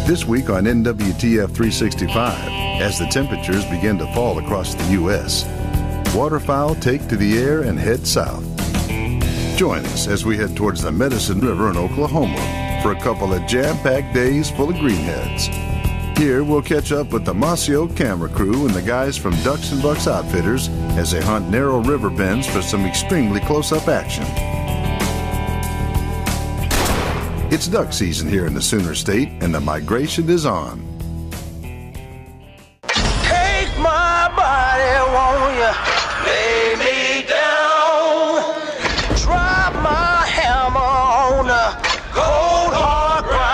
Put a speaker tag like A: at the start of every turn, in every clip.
A: This week on NWTF 365, as the temperatures begin to fall across the U.S., waterfowl take to the air and head south. Join us as we head towards the Medicine River in Oklahoma for a couple of jam-packed days full of greenheads. Here we'll catch up with the Mossy Oak camera crew and the guys from Ducks and Bucks Outfitters as they hunt narrow river bends for some extremely close-up action. It's duck season here in the Sooner State, and the migration is on.
B: Take my body, won't you? Lay me down. Drop my hammer on the cold hard ground.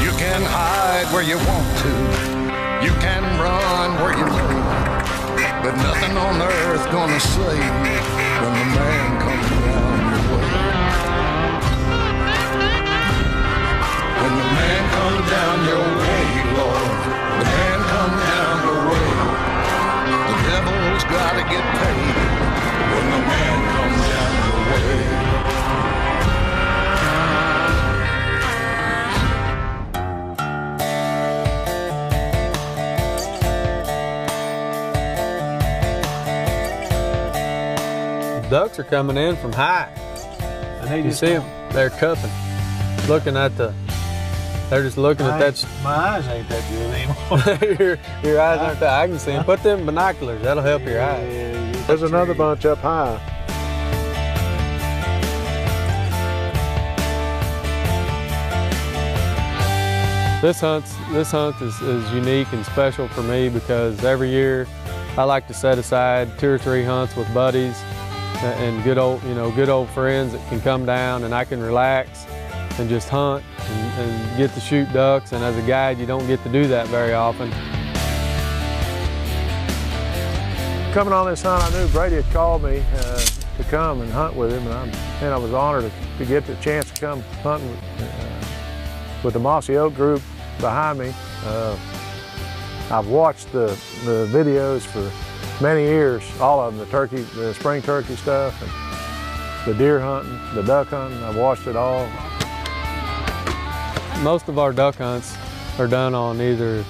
C: You can hide where you want to. You can run where you may. But nothing on earth gonna save you when the man comes down your way. When the man comes down your way, Lord, the man comes down your way. The devil's gotta get paid when the man comes down your way.
D: Ducks are coming in from high. You see them? They're cupping. Looking at the, they're just looking at that.
E: My eyes ain't that good anymore.
D: your eyes aren't that. I can see them. Put them binoculars. That'll help your eyes.
E: There's another bunch up high.
D: This hunt is unique and special for me because every year I like to set aside 2 or 3 hunts with buddies and good old friends that can come down and I can relax and just hunt and get to shoot ducks. And as a guide, you don't get to do that very often.
E: Coming on this hunt, I knew Brady had called me to come and hunt with him, and I was honored to get the chance to come hunting with the Mossy Oak group behind me. I've watched the videos for many years, all of them, the spring turkey stuff, and the deer hunting, the duck hunting. I've watched it all.
D: Most of our duck hunts are done on either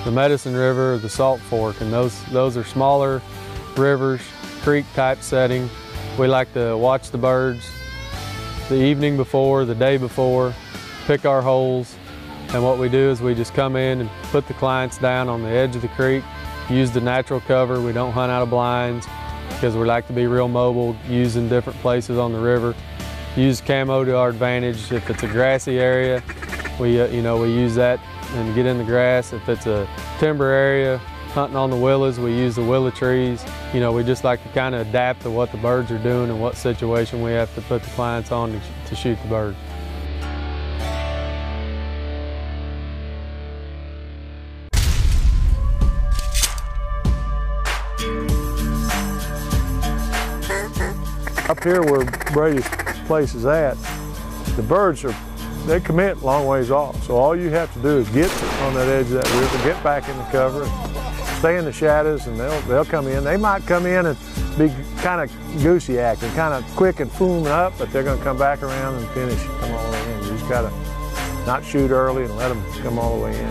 D: the Medicine River or the Salt Fork, and those are smaller rivers, creek type setting. We like to watch the birds the evening before, the day before, pick our holes, and what we do is we just come in and put the clients down on the edge of the creek, use the natural cover. We don't hunt out of blinds because we like to be real mobile, using different places on the river. Use camo to our advantage. If it's a grassy area, we use that and get in the grass. If it's a timber area, hunting on the willows, we use the willow trees. We just like to kind of adapt to what the birds are doing and what situation we have to put the clients on to shoot the bird.
E: Up here where Brady's place is at, the birds they commit a long ways off. So all you have to do is get on that edge of that river, get back in the cover, stay in the shadows, and they'll come in. They might come in and be kind of goosey acting, kind of quick and fooling up, but they're going to come back around and finish, come all the way in. You just got to not shoot early and let them come all the way in.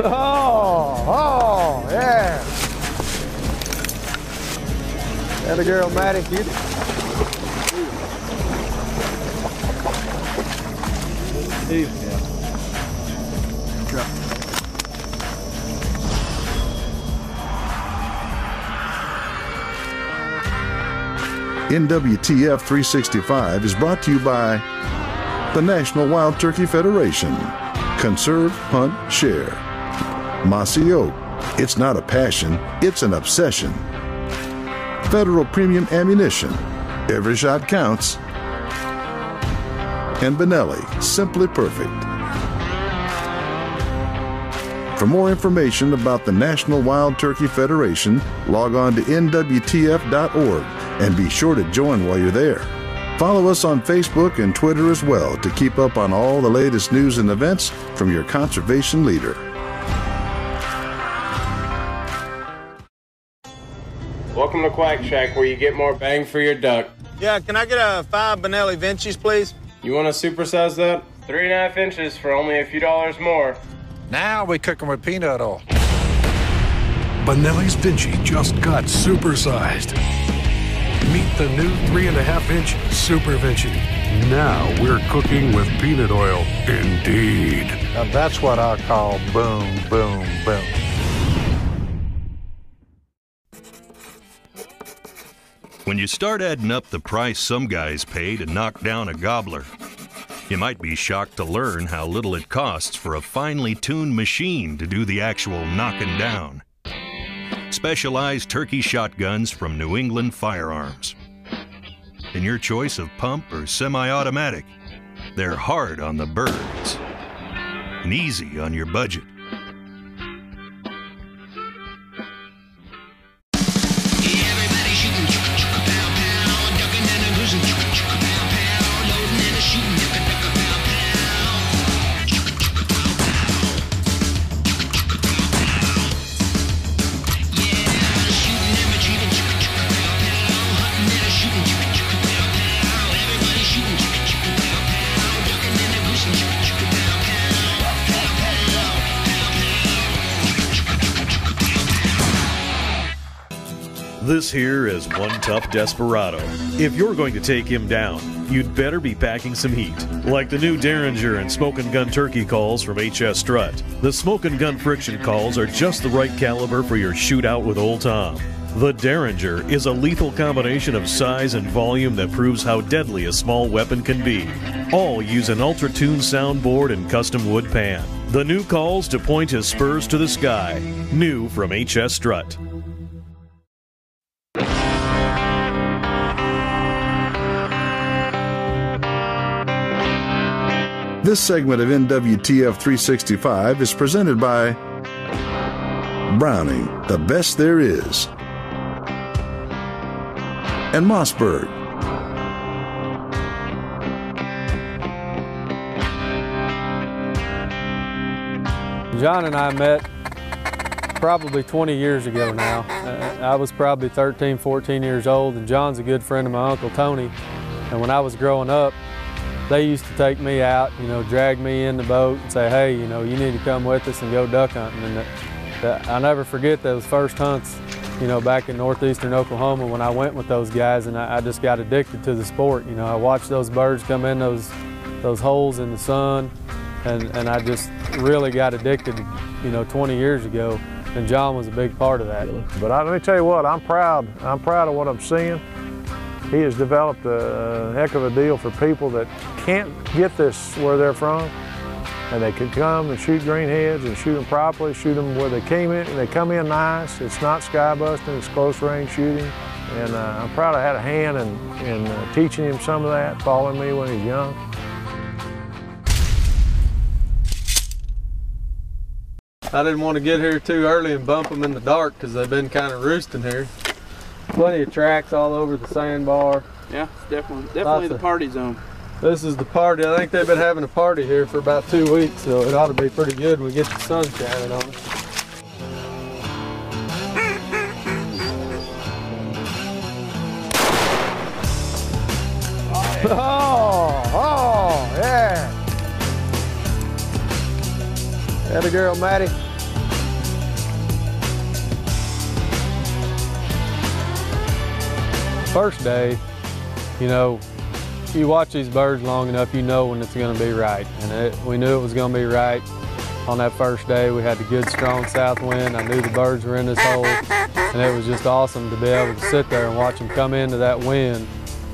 D: Oh, yeah. That a girl, Maddie.
A: NWTF 365 is brought to you by the National Wild Turkey Federation. Conserve, hunt, share. Mossy Oak. It's not a passion, it's an obsession. Federal Premium Ammunition. Every shot counts. and Benelli, simply perfect. For more information about the National Wild Turkey Federation, log on to NWTF.org and be sure to join while you're there. Follow us on Facebook and Twitter as well to keep up on all the latest news and events from your conservation leader.
F: Welcome to Quack Shack, where you get more bang for your duck.
G: Yeah, can I get a 5 Benelli Vinci's, please?
F: You want to supersize that? 3.5 inches for only a few dollars more.
C: Now we cook them with peanut oil.
H: Benelli's Vinci just got supersized. Meet the new 3.5-inch Super Vinci. Now we're cooking with peanut oil, indeed.
C: Now that's what I call boom, boom, boom.
I: When you start adding up the price some guys pay to knock down a gobbler, you might be shocked to learn how little it costs for a finely tuned machine to do the actual knocking down. Specialized turkey shotguns from New England Firearms. In your choice of pump or semi-automatic, they're hard on the birds and easy on your budget.
J: This here is one tough desperado. If you're going to take him down, you'd better be packing some heat. Like the new Derringer and Smoke and Gun turkey calls from HS Strut. The Smoke and Gun friction calls are just the right caliber for your shootout with Old Tom. The Derringer is a lethal combination of size and volume that proves how deadly a small weapon can be. All use an ultra-tuned soundboard and custom wood pan. The new calls to point his spurs to the sky. New from HS Strut.
A: This segment of NWTF 365 is presented by Browning, the best there is, and Mossberg.
D: John and I met probably 20 years ago now. I was probably 13, 14 years old, and John's a good friend of my Uncle Tony. And when I was growing up, they used to take me out, drag me in the boat and say, hey, you need to come with us and go duck hunting. And I'll never forget those first hunts, back in northeastern Oklahoma when I went with those guys, and I just got addicted to the sport. I watched those birds come in those holes in the sun, and I just really got addicted, 20 years ago, and John was a big part of that.
E: But let me tell you what, I'm proud of what I'm seeing. He has developed a heck of a deal for people that can't get this where they're from, and they can come and shoot greenheads and shoot them properly, shoot them where they came in, and they come in nice. It's not sky busting, it's close range shooting. And I'm proud I had a hand in teaching him some of that, following me when he was young.
D: I didn't want to get here too early and bump them in the dark because they've been kind of roosting here. Plenty of tracks all over the sandbar.
K: Yeah, definitely the party zone.
D: This is the party. I think they've been having a party here for about 2 weeks, so it ought to be pretty good when we get the sun shining on it. Oh, yeah. That a girl, Maddie. First day, you watch these birds long enough, you know when it's going to be right. And we knew it was going to be right on that first day. We had the good, strong south wind. I knew the birds were in this hole, and it was just awesome to be able to sit there and watch them come into that wind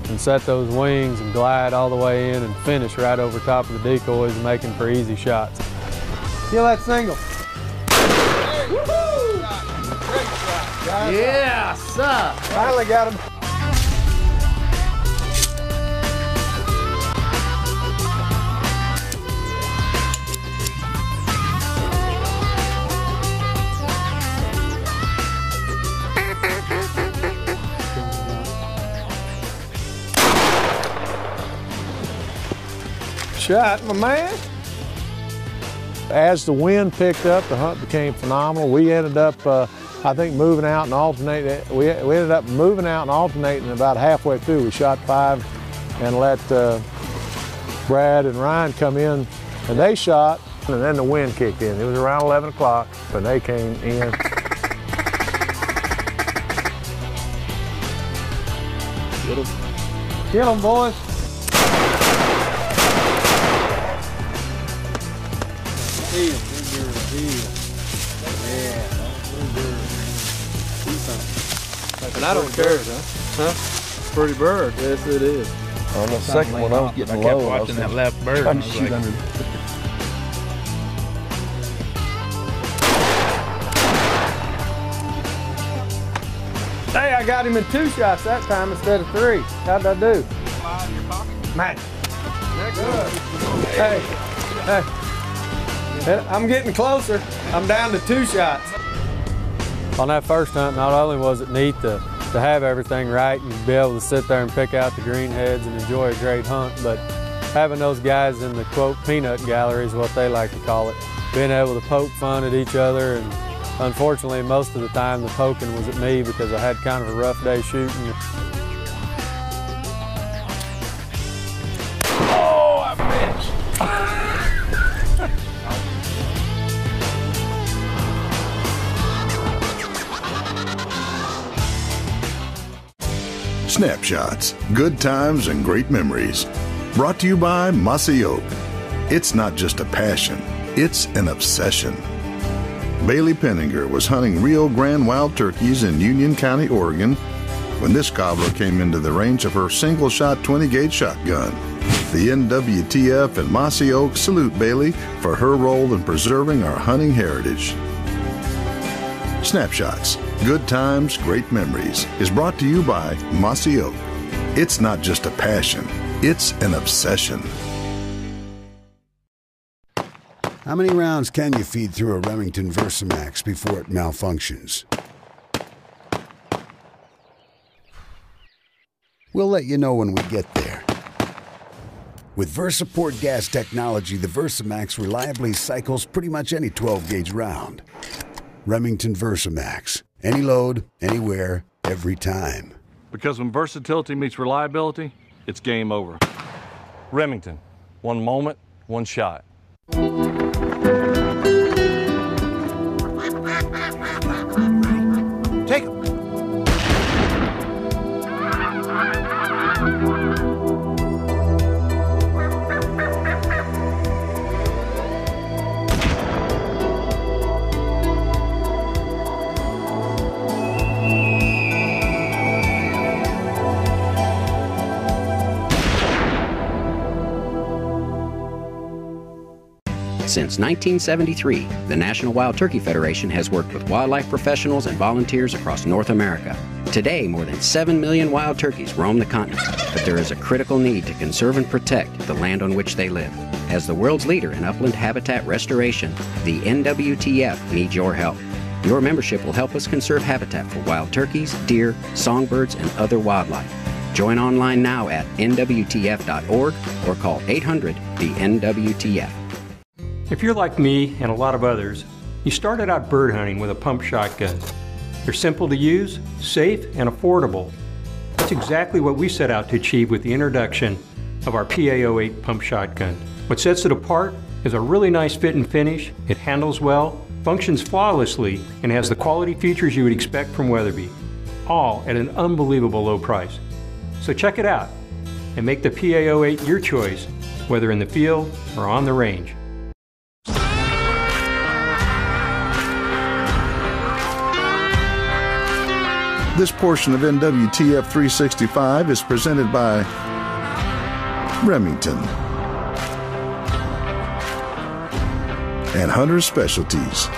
D: and set those wings and glide all the way in and finish right over top of the decoys, making for easy shots. Kill that single.
K: Yeah, sup.
D: Finally got him. shot, my man.
E: As the wind picked up, the hunt became phenomenal. We ended up, I think, moving out and alternating. We ended up moving out and alternating about halfway through. We shot 5 and let Brad and Ryan come in, and they shot, and then the wind kicked in. It was around 11 o'clock when they came in.
D: Get them, boys.
K: And I don't care, huh? Pretty bird. Yes, it is.
L: On the second one, I was getting low.
K: I kept watching that left bird.
L: Trying to shoot under.
D: Hey, I got him in 2 shots that time instead of 3. How'd I do? Man. Hey, I'm getting closer. I'm down to 2 shots. On that first hunt, not only was it neat to have everything right and be able to sit there and pick out the greenheads and enjoy a great hunt, but having those guys in the quote peanut gallery is what they like to call it, being able to poke fun at each other, and unfortunately most of the time the poking was at me because I had kind of a rough day shooting.
L: Oh, I missed.
A: Snapshots, good times and great memories. Brought to you by Mossy Oak. It's not just a passion, it's an obsession. Bailey Penninger was hunting Rio Grande wild turkeys in Union County, Oregon, when this gobbler came into the range of her single-shot 20-gauge shotgun. The NWTF and Mossy Oak salute Bailey for her role in preserving our hunting heritage. Snapshots, good times, great memories is brought to you by Mossy Oak. It's not just a passion, it's an obsession.
M: How many rounds can you feed through a Remington Versamax before it malfunctions? We'll let you know when we get there. With VersaPort gas technology, the Versamax reliably cycles pretty much any 12-gauge round. Remington Versamax. Any load, anywhere, every time.
N: Because when versatility meets reliability, it's game over. Remington. One moment, one shot.
B: Take him.
O: Since 1973, the National Wild Turkey Federation has worked with wildlife professionals and volunteers across North America. Today, more than 7 million wild turkeys roam the continent, but there is a critical need to conserve and protect the land on which they live. As the world's leader in upland habitat restoration, the NWTF needs your help. Your membership will help us conserve habitat for wild turkeys, deer, songbirds, and other wildlife. Join online now at nwtf.org or call 800-NWTF.
P: If you're like me and a lot of others, you started out bird hunting with a pump shotgun. They're simple to use, safe, and affordable. That's exactly what we set out to achieve with the introduction of our PA08 pump shotgun. What sets it apart is a really nice fit and finish. It handles well, functions flawlessly, and has the quality features you would expect from Weatherby, all at an unbelievable low price. So check it out and make the PA08 your choice, whether in the field or on the range.
A: This portion of NWTF 365 is presented by Remington and Hunter's Specialties.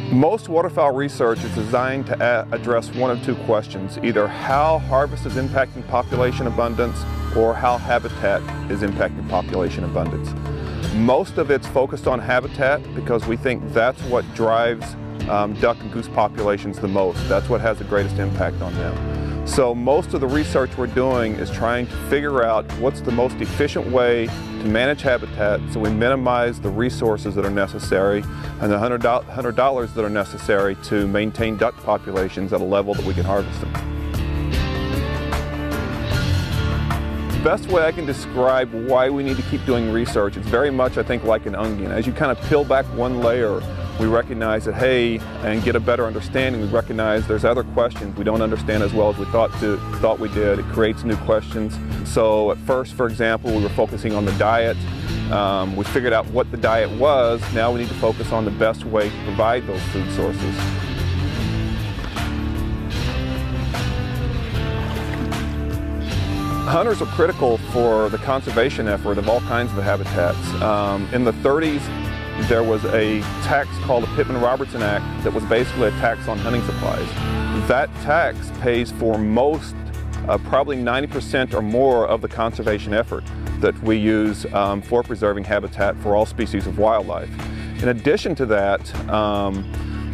Q: Most waterfowl research is designed to address one of two questions, either how harvest is impacting population abundance or how habitat is impacting population abundance. Most of it's focused on habitat because we think that's what drives duck and goose populations the most. That's what has the greatest impact on them. So most of the research we're doing is trying to figure out what's the most efficient way to manage habitat so we minimize the resources that are necessary and the $100 that are necessary to maintain duck populations at a level that we can harvest them. The best way I can describe why we need to keep doing research, it's very much, I think, like an onion. As you kind of peel back one layer, we recognize that, hey, and get a better understanding, we recognize there's other questions we don't understand as well as we thought we did. It creates new questions. So at first, for example, we were focusing on the diet. We figured out what the diet was. Now we need to focus on the best way to provide those food sources. Hunters are critical for the conservation effort of all kinds of habitats. In the 30s, there was a tax called the Pittman-Robertson Act that was basically a tax on hunting supplies. That tax pays for most, probably 90% or more of the conservation effort that we use for preserving habitat for all species of wildlife. In addition to that,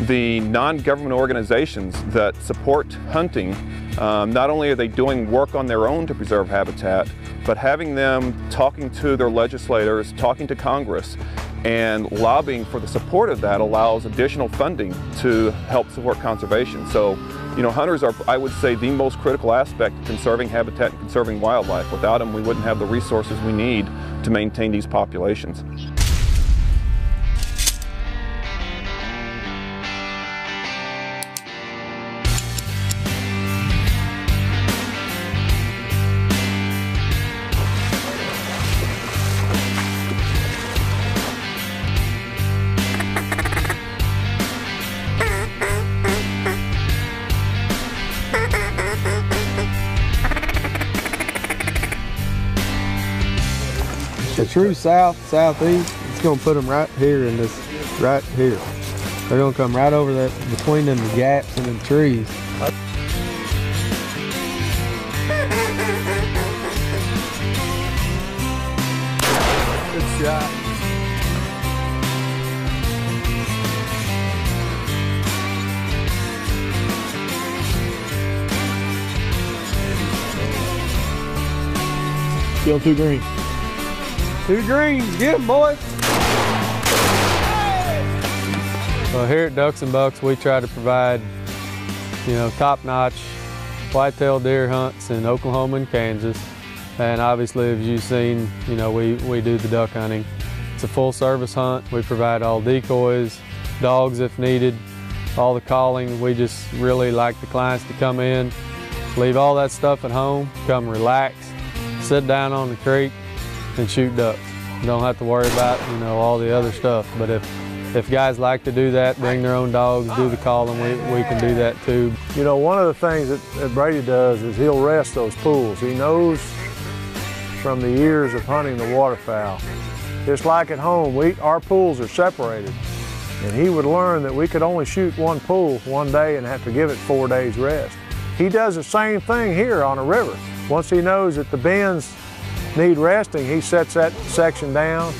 Q: the non-government organizations that support hunting, not only are they doing work on their own to preserve habitat, but having them talking to their legislators, talking to Congress, and lobbying for the support of that allows additional funding to help support conservation. So, hunters are, I would say, the most critical aspect of conserving habitat and conserving wildlife. Without them, we wouldn't have the resources we need to maintain these populations.
D: The true southeast, it's going to put them right here in this, right here. They're going to come right over that, between them gaps in the trees. Good shot.
E: Still too green.
D: 2 greens, get them, boys. Well, here at Ducks and Bucks, we try to provide, top-notch white-tailed deer hunts in Oklahoma and Kansas. And obviously, as you've seen, we do the duck hunting. It's a full-service hunt. We provide all decoys, dogs if needed, all the calling. We just really like the clients to come in, leave all that stuff at home, come relax, sit down on the creek, and shoot ducks. You don't have to worry about, all the other stuff. But if guys like to do that, bring their own dogs, do the calling, we can do that too.
E: One of the things that Brady does is he'll rest those pools. He knows from the years of hunting the waterfowl. Just like at home, our pools are separated. And he would learn that we could only shoot one pool one day and have to give it 4 days rest. He does the same thing here on a river. Once he knows that the bends need resting, he sets that section down,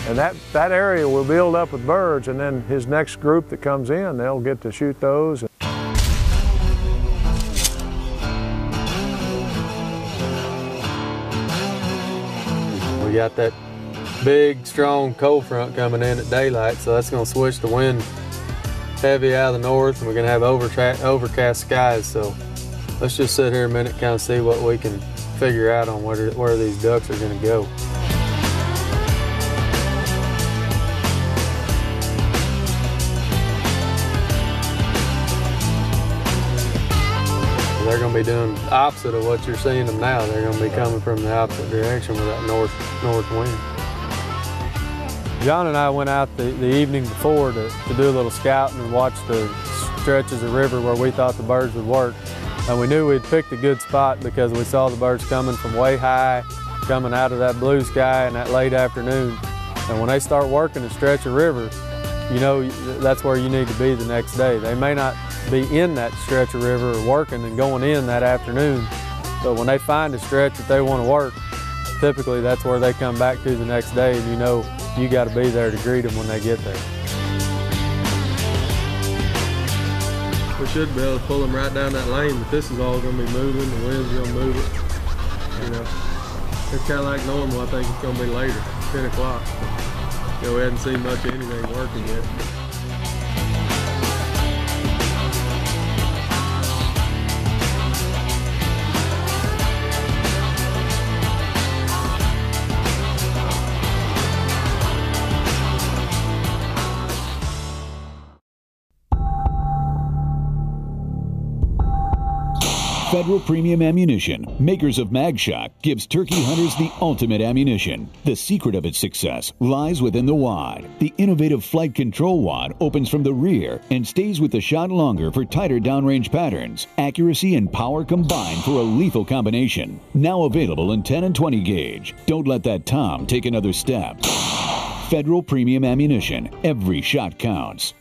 E: and that area will build up with birds, and then his next group that comes in, they'll get to shoot those.
D: We got that big, strong cold front coming in at daylight, so that's going to switch the wind heavy out of the north, and we're going to have overcast skies. So let's just sit here a minute, kind of see what we can figure out on where these ducks are going to go. They're going to be doing the opposite of what you're seeing them now. They're going to be coming from the opposite direction with that north wind. John and I went out the evening before to do a little scouting and watch the stretches of river where we thought the birds would work. And we knew we'd picked a good spot because we saw the birds coming from way high, coming out of that blue sky in that late afternoon. And when they start working a stretch of river, that's where you need to be the next day. They may not be in that stretch of river or working and going in that afternoon, but when they find a stretch that they want to work, typically that's where they come back to the next day, and you got to be there to greet them when they get there.
K: We should be able to pull them right down that lane, but this is all going to be moving. The wind's going to move it. You know, it's kind of like normal. I think it's going to be later, 10 o'clock. You know, we hadn't seen much of anything working yet.
R: Federal Premium Ammunition, makers of MagShock, gives turkey hunters the ultimate ammunition. The secret of its success lies within the wad. The innovative flight control wad opens from the rear and stays with the shot longer for tighter downrange patterns. Accuracy and power combine for a lethal combination. Now available in 10 and 20 gauge. Don't let that Tom take another step. Federal Premium Ammunition. Every shot counts.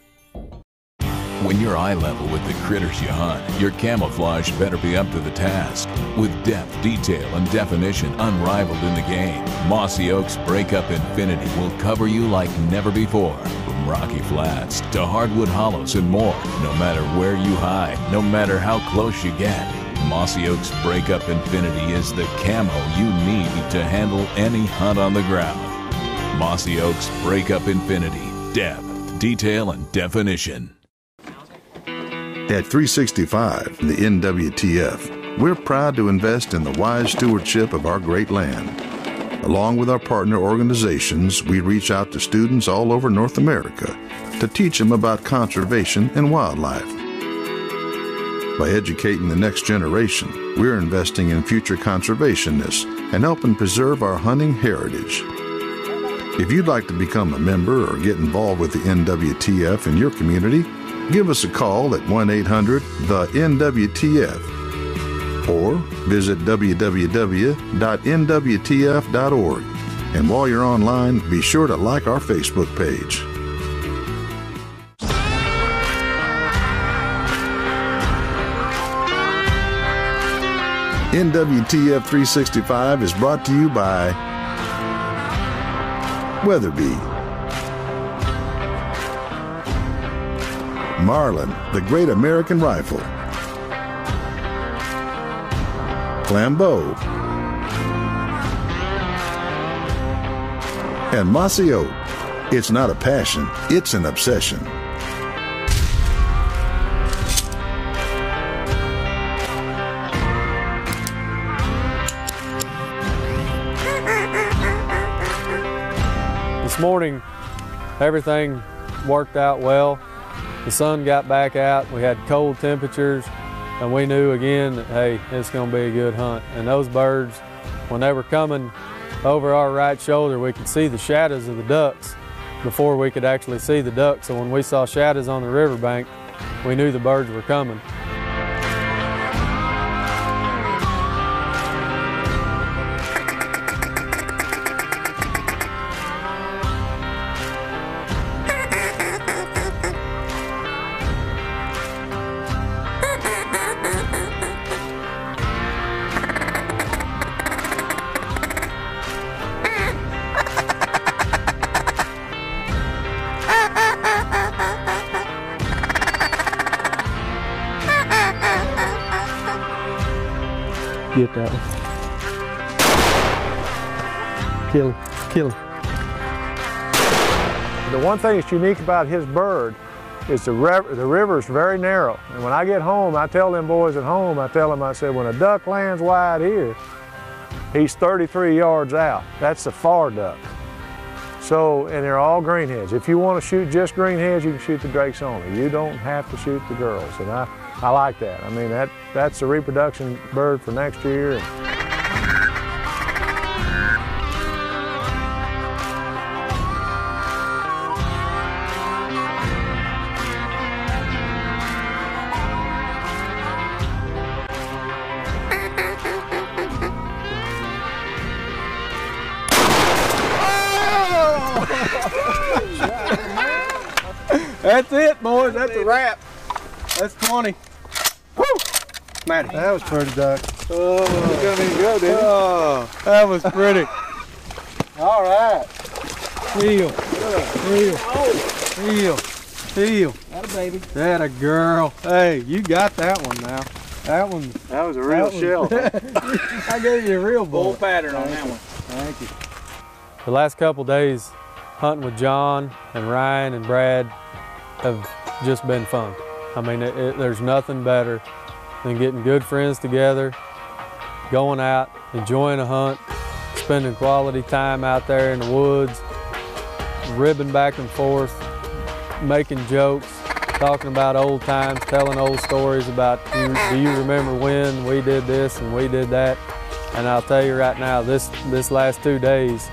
S: When you're eye level with the critters you hunt, your camouflage better be up to the task. With depth, detail, and definition unrivaled in the game, Mossy Oak's Breakup Infinity will cover you like never before. From rocky flats to hardwood hollows and more, no matter where you hide, no matter how close you get, Mossy Oak's Breakup Infinity is the camo you need to handle any hunt on the ground. Mossy Oak's Breakup Infinity. Depth, detail, and definition.
A: At 365, the NWTF, we're proud to invest in the wise stewardship of our great land. Along with our partner organizations, we reach out to students all over North America to teach them about conservation and wildlife. By educating the next generation, we're investing in future conservationists and helping preserve our hunting heritage. If you'd like to become a member or get involved with the NWTF in your community, give us a call at 1-800-THE-NWTF or visit www.nwtf.org. And while you're online, be sure to like our Facebook page. NWTF 365 is brought to you by Weatherby, Marlin, the Great American Rifle, Flambeau, and Mossy Oak. It's not a passion, it's an obsession.
D: This morning, everything worked out well. The sun got back out, we had cold temperatures, and we knew again that, hey, it's gonna be a good hunt. And those birds, when they were coming over our right shoulder, we could see the shadows of the ducks before we could actually see the ducks. So when we saw shadows on the riverbank, we knew the birds were coming.
K: Get that one. Kill him. Kill him.
E: The one thing that's unique about his bird is the river is very narrow. And when I get home, I tell them boys at home, I said, when a duck lands wide here, he's 33 yards out. That's the far duck. So, and they're all greenheads. If you want to shoot just greenheads, you can shoot the drakes only. You don't have to shoot the girls. And I like that. I mean, that's the reproduction bird for next year.
K: That's it, boys. That's a wrap. That's 20. Woo! Matty.
E: That was pretty, Duck.
K: Oh,
E: it's gonna be good, didn't it?
K: Oh, that was pretty.
E: All right.
D: Heel.
T: That a baby.
D: That a girl. Hey, you got that one now. That was
E: a real shell.
D: I gave you a real bull.
T: Full pattern on that one.
D: Thank you. The last couple days hunting with John and Ryan and Brad have just been fun. I mean, there's nothing better than getting good friends together, going out, enjoying a hunt, spending quality time out there in the woods, ribbing back and forth, making jokes, talking about old times, telling old stories about, do you remember when we did this and we did that? And I'll tell you right now, this last 2 days,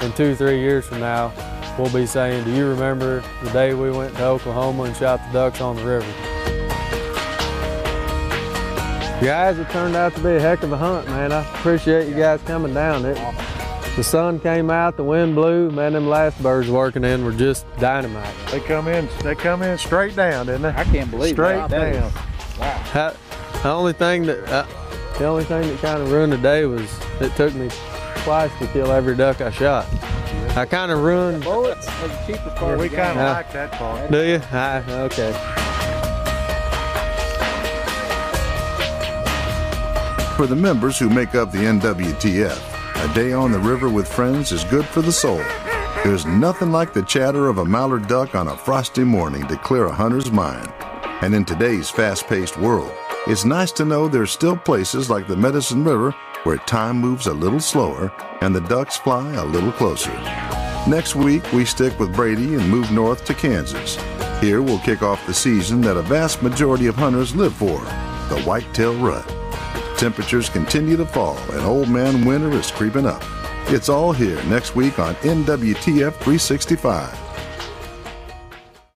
D: in 2-3 years from now, we'll be saying, do you remember the day we went to Oklahoma and shot the ducks on the river? Guys, it turned out to be a heck of a hunt, man. I appreciate you guys coming down. The sun came out, the wind blew, man, them last birds working in were just dynamite.
E: They come in straight down, didn't they?
T: I can't believe
E: straight
T: that.
E: down.
T: Wow.
D: The only thing that kind of ruined the day was it took me twice to kill every duck I shot. I kind of ruined.
T: Bullets are the cheapest part.
E: Yeah,
T: of
E: we
T: the
E: kind of
T: game.
E: like that part.
D: Do you? Okay.
A: For the members who make up the NWTF, a day on the river with friends is good for the soul. There's nothing like the chatter of a mallard duck on a frosty morning to clear a hunter's mind. And in today's fast-paced world, it's nice to know there's still places like the Medicine River where time moves a little slower and the ducks fly a little closer. Next week, we stick with Brady and move north to Kansas. Here we'll kick off the season that a vast majority of hunters live for, the whitetail rut. Temperatures continue to fall and old man winter is creeping up. It's all here next week on NWTF 365.